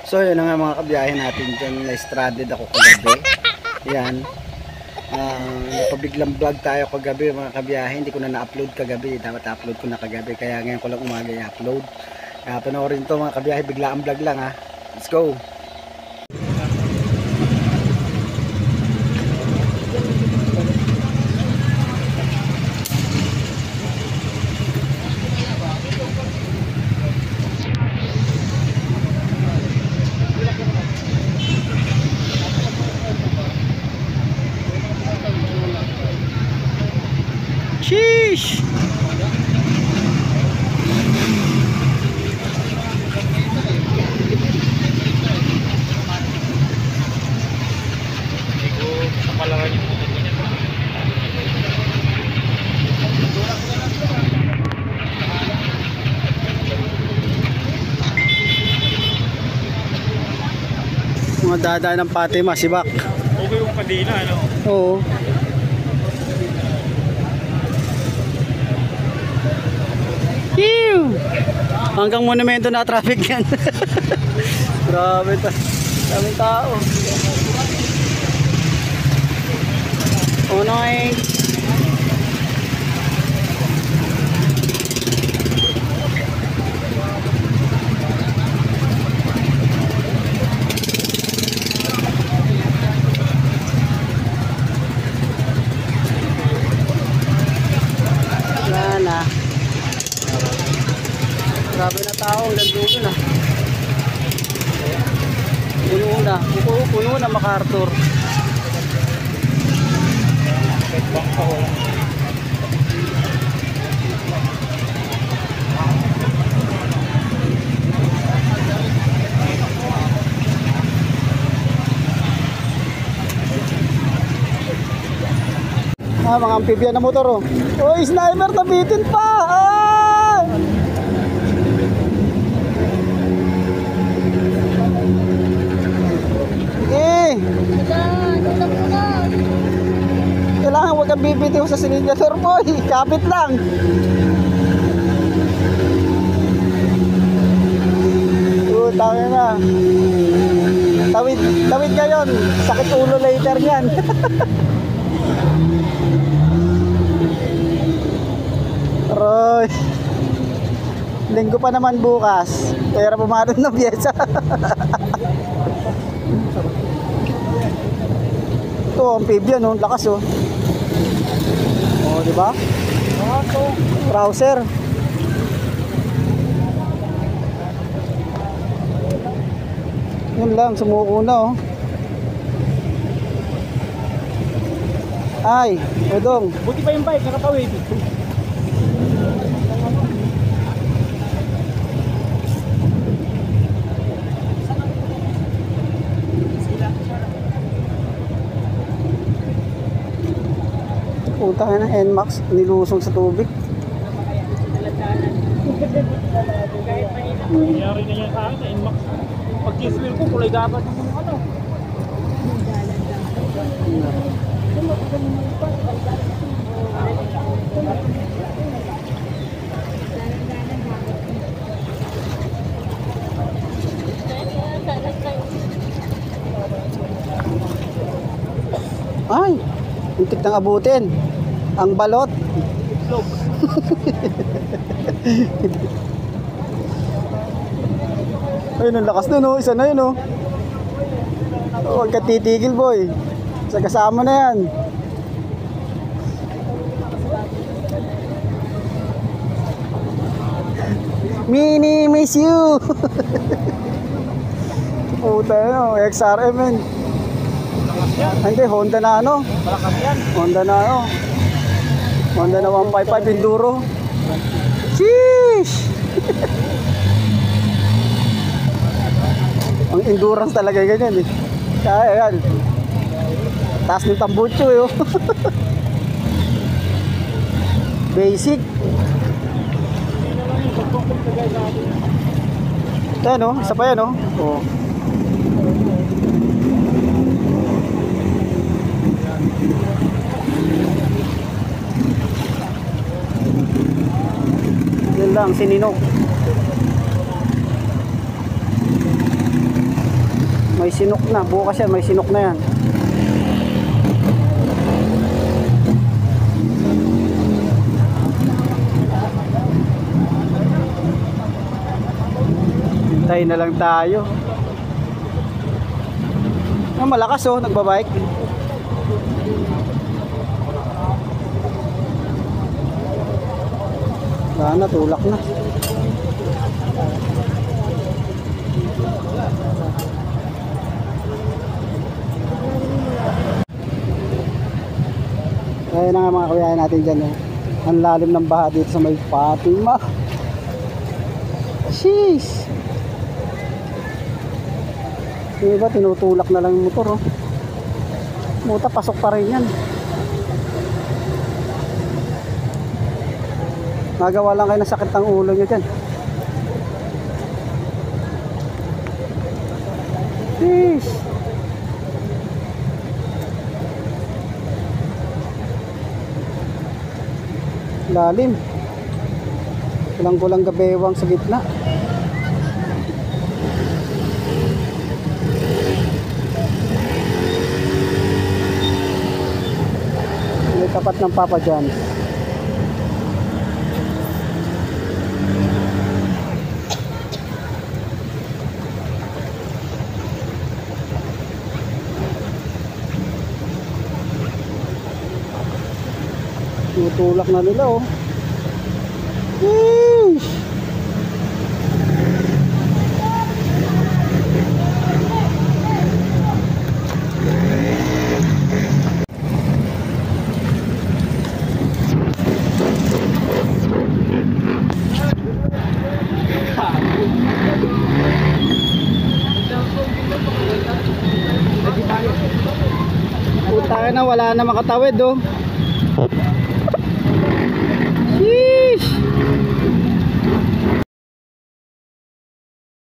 So yun na nga mga kabiyahe natin dyan, na-stranded ako kagabi. Yan. Napabiglang vlog tayo kagabi mga kabiyahe. Hindi ko na na-upload kagabi. Dapat upload ko na kagabi. Kaya ngayon ko lang umaga i-upload. Kaya panoorin to mga kabiyahe. Biglaan vlog lang ha. Let's go! Sheesh! Mga dadaan ng Fatima, Sibak. Okay yung kadena, ano? Oo. Ew! Hanggang monumento na traffic yan. Grabe ta. Daming tao. Unoy. Wala na. Grabe na tao, nandun na. Puno na MacArthur. Mga amphibian na motor oh. Oy, sniper nabitin pa! Ah! Kailangan huwag kang bibitiw sa silinyador boy. Kapit lang. Tangin na. Tawid ngayon. Sakit ulo later yan. Roy. Linggo pa naman bukas. Kaya pumadon ng pyesa. Ito, amphibian oh, lakas oh. Oh, di ba? Browser. Yun lang, sumuko na oh. Ay, Odong. Buti pa yung bike, nakatawid. Punta ka ng NMAX, nilusong sa tubig. Nangyari na yan sa akin, sa Inmax. Pag kiswil ko, kulay dapat yung ano. Ay, muntik nang abutin. Ang balot. Itlog. Ayun, ang lakas nun oh. Isa na yun oh. Huwag ka titigil boy. Sa kasama na yan. Mini miss you. Puta yun oh. XRM yun. Hindi, Honda na ano. Malakas yan. Honda na ano. Honda na 155 Enduro. Sheesh! Ang endurance talaga ganyan eh. Kaya yan. Taas ng tambucho eh oh. Basic. Yan oh, isa pa yan oh. Oh. Yan lang, sininok. may sinok na. Bukas yan, may sinok na yan. Hintayin na lang tayo. Ah, malakas oh, nagbabike. Wala na, tulak na. Kaya na nga mga kabayan natin dyan oh. Ang lalim ng baha dito sa may Fatima. Sheesh. Yung iba tinutulak na lang yung motor oh. Muta pasok pa rin yan. Nagawa lang kayo ng sakit ng ulo nyo dyan. Sheesh. Lalim. Kulang-kulang gabewang sa gitna. May tapat ng Papa John. Tutulak na nila oh. Sheesh. Puta na, wala na makatawid oh.